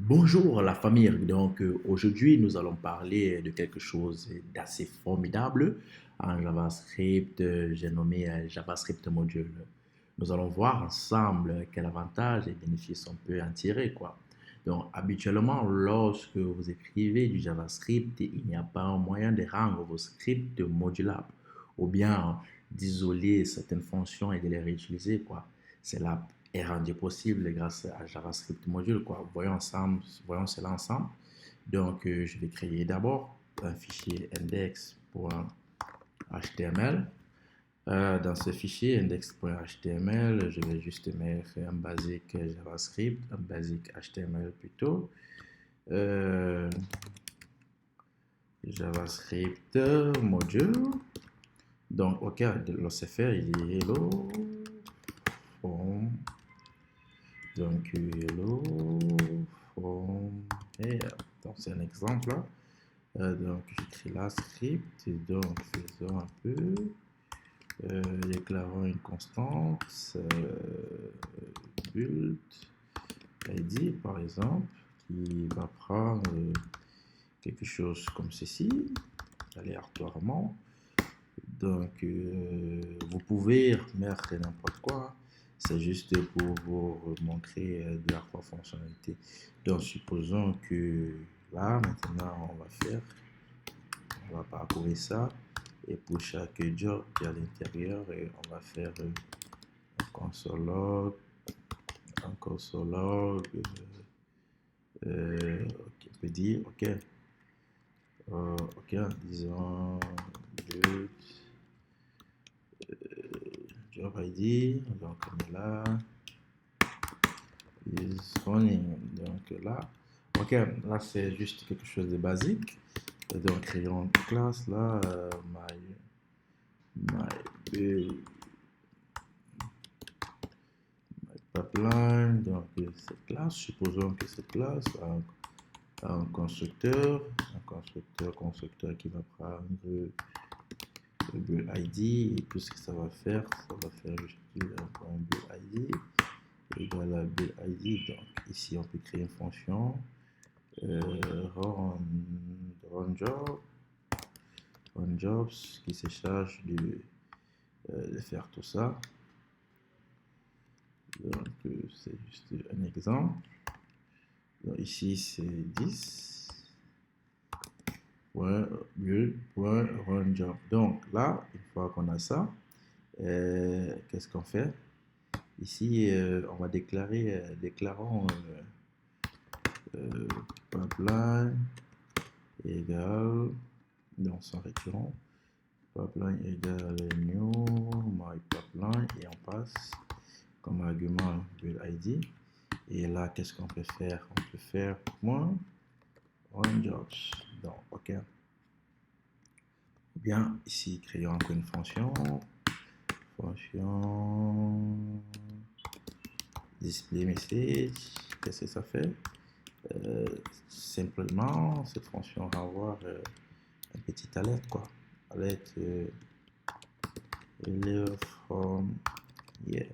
Bonjour la famille. Aujourd'hui nous allons parler de quelque chose d'assez formidable en JavaScript. J'ai nommé JavaScript Module. Nous allons voir ensemble quel avantage et bénéfices on peut en tirer, quoi. Donc habituellement lorsque vous écrivez du JavaScript, il n'y a pas un moyen de rendre vos scripts modulables ou bien d'isoler certaines fonctions et de les réutiliser, quoi. Cela est rendu possible grâce à JavaScript Module, quoi. Voyons cela ensemble. Je vais créer d'abord un fichier index.html. Dans ce fichier index.html, je vais juste mettre un basique JavaScript, un basique HTML plutôt. Euh, JavaScript module. Donc, OK, l'OCFR, il dit hello from. Hello from here. Donc, c'est un exemple là. J'écris la script. Donc, faisons un peu. Déclarons une constante. Build ID, par exemple, qui va prendre quelque chose comme ceci, aléatoirement. Vous pouvez mettre n'importe quoi. C'est juste pour vous montrer de la fonctionnalité. Donc, supposons que là, maintenant, on va parcourir ça. Et pour chaque job qui est à l'intérieur, on va faire un console log, ok, on peut dire, ok, ok, disons, build, job ID, donc on est là, is running, donc là, ok, là c'est juste quelque chose de basique. Donc créons une classe là, my build, my pipeline. Donc cette classe, supposons que cette classe a un constructeur qui va prendre le build ID, et tout ce que ça va faire juste un point build ID égale à build ID. Donc ici on peut créer une fonction run jobs qui se charge de faire tout ça. Donc c'est juste un exemple. Donc, ici c'est 10 build.run job. Donc là, une fois qu'on a ça, qu'est-ce qu'on fait? Ici, on va déclarons pipeline égale, donc sans récurrent, pipeline égale new my pipeline, et on passe comme argument build ID. Et là, qu'est-ce qu'on peut faire? On peut faire point run jobs. Donc, ok. Bien, ici, créons encore une fonction display message. Qu'est-ce que ça fait? Simplement, cette fonction va avoir un petit alerte, quoi. Alerte from here.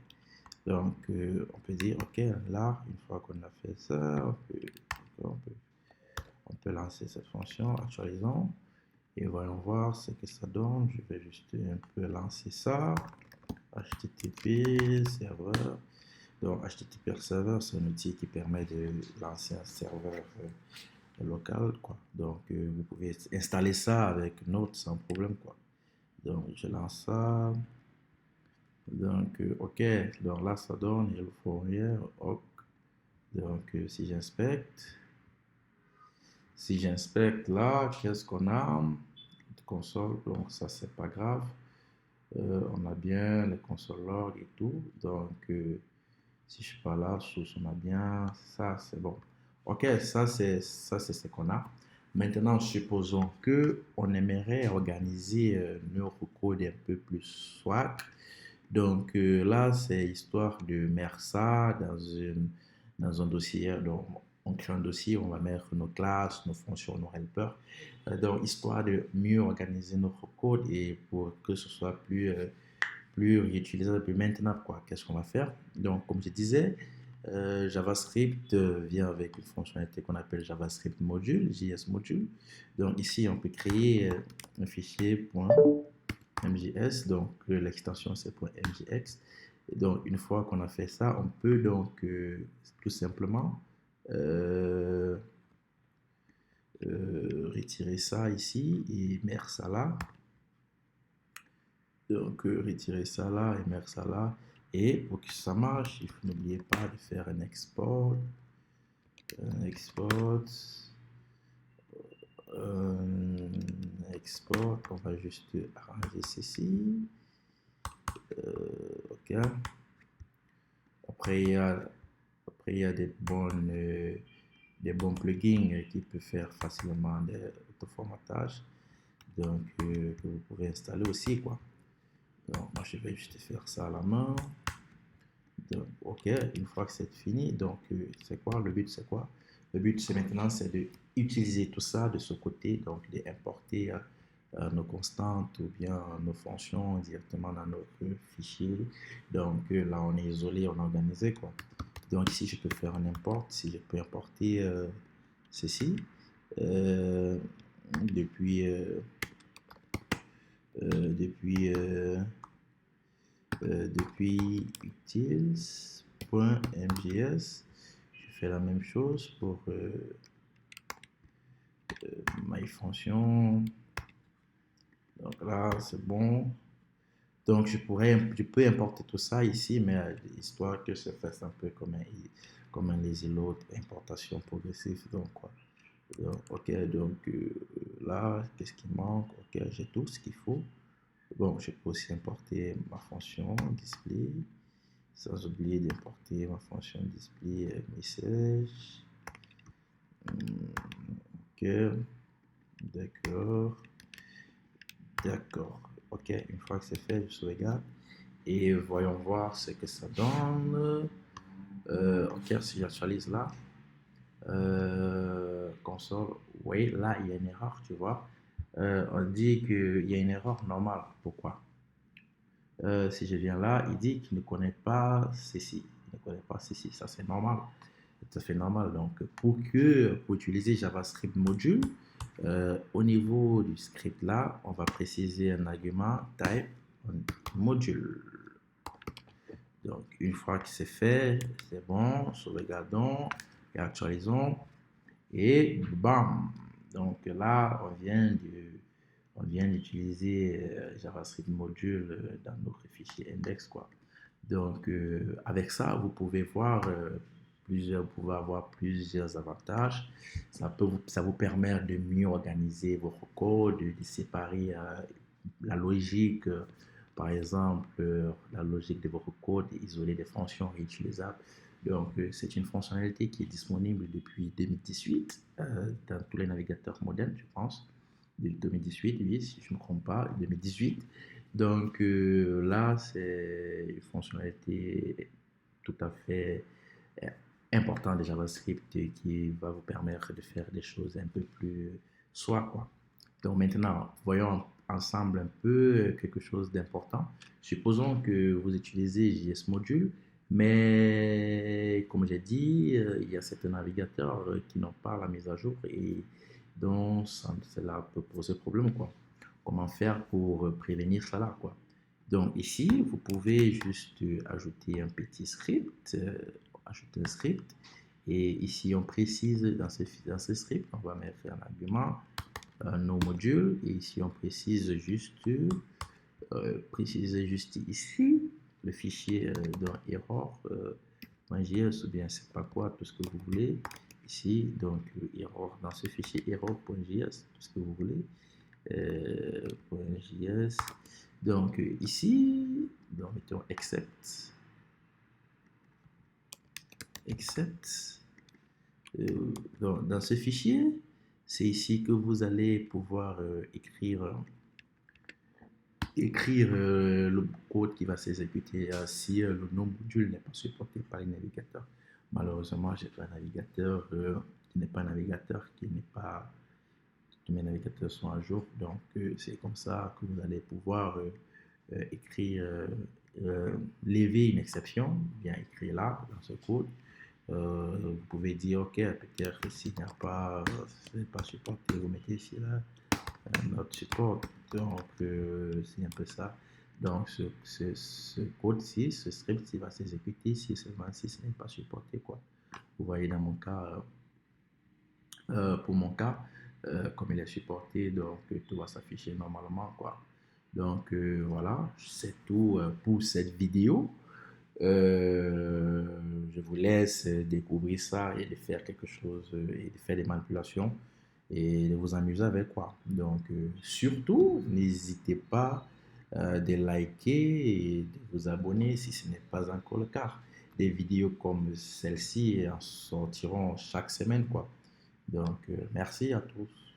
Donc, on peut dire, ok, là, une fois qu'on a fait ça, on peut lancer cette fonction, actualisons, et voyons voir ce que ça donne. Je vais juste un peu lancer ça. HTTP serveur. Donc, HTTP serveur, c'est un outil qui permet de lancer un serveur local, quoi. Donc, vous pouvez installer ça avec Node sans problème, quoi. Donc, je lance ça. Donc, ok. Donc là, ça donne hello fourrière. Ok. Donc, si j'inspecte là, qu'est-ce qu'on a? Console, donc ça, c'est pas grave. On a bien les consoles log et tout. Donc, si je suis pas là, source, on a bien. Ça, c'est bon. Ok, ça, c'est ce qu'on a. Maintenant, supposons que on aimerait organiser notre code un peu plus swag. Donc là, c'est histoire de mettre ça dans un dossier. Donc, on crée un dossier, on va mettre nos classes, nos fonctions, nos helpers. Donc, histoire de mieux organiser notre code et pour que ce soit plus réutilisable, plus maintenable, quoi. Qu'est-ce qu'on va faire? Donc, comme je disais, JavaScript vient avec une fonctionnalité qu'on appelle JavaScript module, JS module. Donc ici, on peut créer un fichier .mjs, donc l'extension c'est .mjx. Et donc une fois qu'on a fait ça, on peut donc tout simplement retirer ça ici et mettre ça là. Donc retirer ça là et mettre ça là. Et pour que ça marche, il faut n'oubliez pas de faire un export. Export, on va juste arranger ceci. Ok. Après, il y a des bons plugins qui peuvent faire facilement des autoformatages. Donc, que vous pouvez installer aussi, quoi. Donc, moi, je vais juste faire ça à la main. Donc, ok, une fois que c'est fini, donc, c'est quoi? Le but, c'est quoi? Le but, c'est maintenant, c'est d'utiliser tout ça de ce côté, donc d'importer nos constantes ou bien nos fonctions directement dans notre fichier. Donc, là, on est isolé, on est organisé, quoi. Donc, ici, je peux faire un import, si je peux importer ceci depuis utils.mjs. Je fais la même chose pour my fonction. Donc là, c'est bon. Donc je peux importer tout ça ici, mais histoire que ça fasse un peu comme un lazy load, importation progressive. Donc quoi. Donc, ok, donc là, qu'est-ce qui manque? Ok, j'ai tout ce qu'il faut. Bon, je peux aussi importer ma fonction display, sans oublier d'importer ma fonction display message. Ok, d'accord, d'accord. Ok, une fois que c'est fait, je sauvegarde et voyons voir ce que ça donne. Ok, si j'actualise là, console, oui, là il y a une erreur, tu vois. On dit qu'il y a une erreur normale. Pourquoi? Si je viens là, il dit qu'il ne connaît pas ceci. Il ne connaît pas ceci. Ça, c'est normal. Tout à fait normal. Donc, pour utiliser JavaScript module, au niveau du script là, on va préciser un argument type module. Donc, une fois que c'est fait, c'est bon. Sauvegardons et actualisons. Et bam! Donc là, on vient d'utiliser JavaScript module dans notre fichier index, quoi. Donc, avec ça, vous pouvez voir vous pouvez avoir plusieurs avantages. Ça vous permet de mieux organiser votre code, de séparer la logique, par exemple, la logique de votre code, isoler des fonctions réutilisables. Donc, c'est une fonctionnalité qui est disponible depuis 2018 dans tous les navigateurs modernes, je pense. 2018, oui, si je ne me trompe pas, 2018. Donc là, c'est une fonctionnalité tout à fait importante de JavaScript qui va vous permettre de faire des choses un peu plus soi, quoi. Donc maintenant, voyons ensemble un peu quelque chose d'important. Supposons que vous utilisez JS Module, mais comme j'ai dit, il y a certains navigateurs qui n'ont pas la mise à jour et donc cela peut poser problème, quoi. Comment faire pour prévenir cela, quoi. Donc ici, vous pouvez juste ajouter un petit script, ajouter un script, et ici on précise dans ce script, on va mettre un argument, nos modules, et ici on précise juste ici le fichier dans error.js ou bien c'est pas quoi, tout ce que vous voulez ici, donc error dans ce fichier error.js, tout ce que vous voulez. .js. Donc ici, donc mettons except. Dans ce fichier, c'est ici que vous allez pouvoir écrire le code qui va s'exécuter si le nom module n'est pas supporté par les navigateurs. Malheureusement, j'ai un navigateur qui n'est pas un navigateur qui n'est pas tous mes navigateurs sont à jour. Donc, c'est comme ça que vous allez pouvoir écrire, lever une exception, bien écrire là, dans ce code. Vous pouvez dire, ok, peut-être s'il n'y a pas, c'est pas supporté, vous mettez ici là, notre support. Donc, c'est un peu ça. Donc, ce code-ci, ce script, il va s'exécuter si seulement si ce n'est pas supporté, quoi. Vous voyez dans mon cas, pour mon cas, comme il est supporté, donc tout va s'afficher normalement, quoi. Donc, voilà, c'est tout pour cette vidéo. Euh, je vous laisse découvrir ça et de faire quelque chose et de faire des manipulations et de vous amuser avec quoi. Donc, surtout, n'hésitez pas de liker et de vous abonner si ce n'est pas encore le cas. Des vidéos comme celle-ci en sortiront chaque semaine, quoi. Donc, merci à tous.